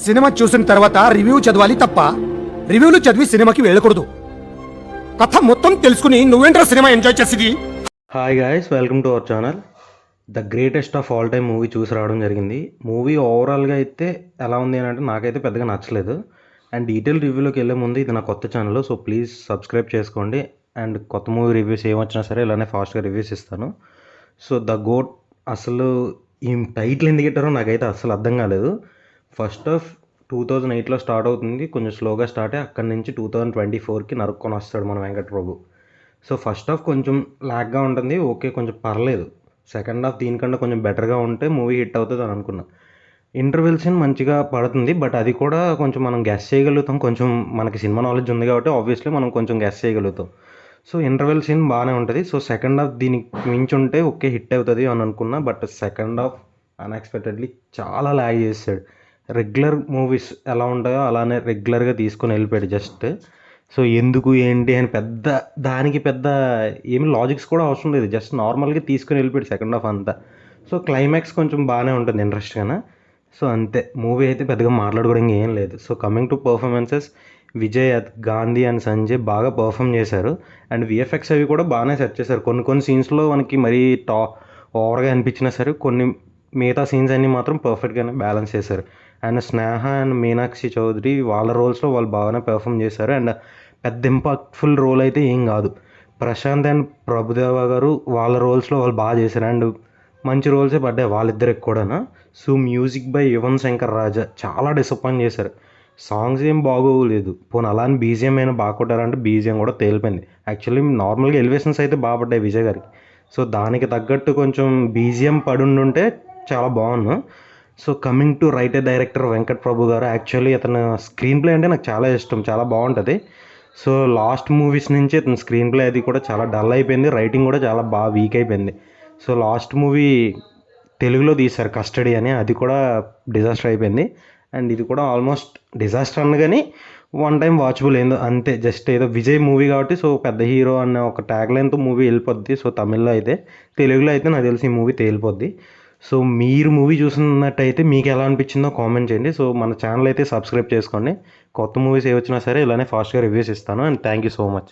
Cinema చూసిన తర్వాత review చదవాలి తప్ప రివ్యూలు చదివి సినిమాకి వెళ్ళకూడదు. కథ మొత్తం తెలుసుకుని నువ్వేంట్రా సినిమా ఎంజాయ్ చేసేది? Hi guys, welcome to our channel. The greatest of all time movie చూసి రావడం జరిగింది. మూవీ ఓవరాల్గా అయితే ఎలా ఉంది అని అంటే నాకైతే పెద్దగా నచ్చలేదు. అండ్ డీటెయిల్ రివ్యూలోకి వెళ్ళే ముందు ఇది నా కొత్త ఛానల్, సో ప్లీజ్ సబ్స్క్రైబ్ చేసుకోండి. అండ్ కొత్త మూవీ రివ్యూస్ ఏమొచ్చినా సరే ఇలానే ఫాస్ట్గా రివ్యూస్ ఇస్తాను. సో ద గోట్ అసలు ఈ టైటిల్ ఎందుకు పెట్టారో నాకైతే అసలు అర్థం కాలేదు. ఫస్ట్ ఆఫ్ 2008లో స్టార్ట్ అవుతుంది, కొంచెం స్లోగా స్టార్ట్ అయ్యి అక్కడి నుంచి 2024కి నరుక్కొని వస్తాడు మన వెంకట్ ప్రభు. సో ఫస్ట్ హాఫ్ కొంచెం లాగ్గా ఉంటుంది, ఓకే కొంచెం పర్లేదు. సెకండ్ హాఫ్ దీనికన్నా కొంచెం బెటర్గా ఉంటే మూవీ హిట్ అవుతుంది అని అనుకున్నా. ఇంటర్వెల్ సీన్ మంచిగా పడుతుంది, బట్ అది కూడా కొంచెం మనం గెస్ చేయగలుగుతాం. కొంచెం మనకి సినిమా నాలెడ్జ్ ఉంది కాబట్టి ఆబ్వియస్లీ మనం కొంచెం గెస్ చేయగలుగుతాం. సో ఇంటర్వెల్ సీన్ బాగానే ఉంటుంది. సో సెకండ్ హాఫ్ దీనికి మించి ఉంటే ఓకే హిట్ అవుతుంది అని అనుకున్నా, బట్ సెకండ్ హాఫ్ అన్ఎక్స్పెక్టెడ్లీ చాలా ల్యాగ్ చేస్తాడు. రెగ్యులర్ మూవీస్ ఎలా ఉంటాయో అలానే రెగ్యులర్గా తీసుకొని వెళ్ళిపోయాడు జస్ట్. సో ఎందుకు ఏంటి అని దానికి పెద్ద ఏమి లాజిక్స్ కూడా అవసరం లేదు, జస్ట్ నార్మల్గా తీసుకొని వెళ్ళిపోయాడు సెకండ్ హాఫ్ అంతా. సో క్లైమాక్స్ కొంచెం బాగానే ఉంటుంది ఇంట్రెస్ట్గానే. సో అంతే, మూవీ అయితే పెద్దగా మాట్లాడుకోవడం ఏం లేదు. So coming to performances, Vijay, Gandhi and Sanjay బాగా పర్ఫామ్ చేశారు. అండ్ విఎఫ్ఎక్స్ అవి కూడా బాగానే సెట్ చేశారు. కొన్ని సీన్స్లో మనకి మరీ ఓవర్గా అనిపించినా సరే కొన్ని మిగతా సీన్స్ అన్నీ మాత్రం పర్ఫెక్ట్గానే బ్యాలెన్స్ చేశారు. అండ్ స్నేహ అండ్ మీనాక్షి చౌదరి వాళ్ళ రోల్స్లో వాళ్ళు బాగానే పెర్ఫామ్ చేశారు. అండ్ పెద్ద ఇంపాక్ట్ఫుల్ రోల్ అయితే ఏం కాదు. ప్రశాంత్ అండ్ ప్రభుదేవ గారు వాళ్ళ రోల్స్లో వాళ్ళు బాగా చేశారు. అండ్ మంచి రోల్సే పడ్డాయి వాళ్ళిద్దరికి కూడా. So music by Yuvan Shankar Raja చాలా డిసప్పాయింట్ చేశారు. సాంగ్స్ ఏం బాగోలేదు, పోనీ అలా అని బీజిఎం అయినా బాగా కొట్టారంటే బీజిఎం కూడా తేలిపోయింది. యాక్చువల్లీ నార్మల్గా ఎలివేషన్స్ అయితే బాగా పడ్డాయి విజయ్ గారికి. సో దానికి తగ్గట్టు కొంచెం బీజిఎం పడుండుంటే చాలా బాగున్నాను. So coming to writer director Venkat Prabhu garu, actually అతను స్క్రీన్ ప్లే అంటే నాకు చాలా ఇష్టం, చాలా బాగుంటుంది. సో లాస్ట్ మూవీస్ నుంచి అతను స్క్రీన్ ప్లే అది కూడా చాలా డల్ అయిపోయింది, రైటింగ్ కూడా చాలా బాగా వీక్ అయిపోయింది. సో లాస్ట్ మూవీ తెలుగులో తీశారు కస్టడీ అని, అది కూడా డిజాస్టర్ అయిపోయింది. అండ్ ఇది కూడా ఆల్మోస్ట్ డిజాస్టర్ అనగానే వన్ టైం వాచబుల్ ఏందో అంతే, జస్ట్ ఏదో విజయ్ మూవీ కాబట్టి సో పెద్ద హీరో అన్న ఒక ట్యాగ్ లైన్తో మూవీ వెళ్ళిపోద్ది. సో తమిళ్లో అయితే, తెలుగులో అయితే నాకు తెలిసి ఈ మూవీ తేలిపోద్ది. సో మీరు మూవీ చూసినట్టయితే మీకు ఎలా అనిపించిందో కామెంట్ చేయండి. సో మన ఛానల్ అయితే సబ్స్క్రైబ్ చేసుకోండి. కొత్త మూవీస్ ఏ వచ్చినా సరే ఇలానే ఫాస్ట్గా రివ్యూస్ ఇస్తాను. And thank you so much.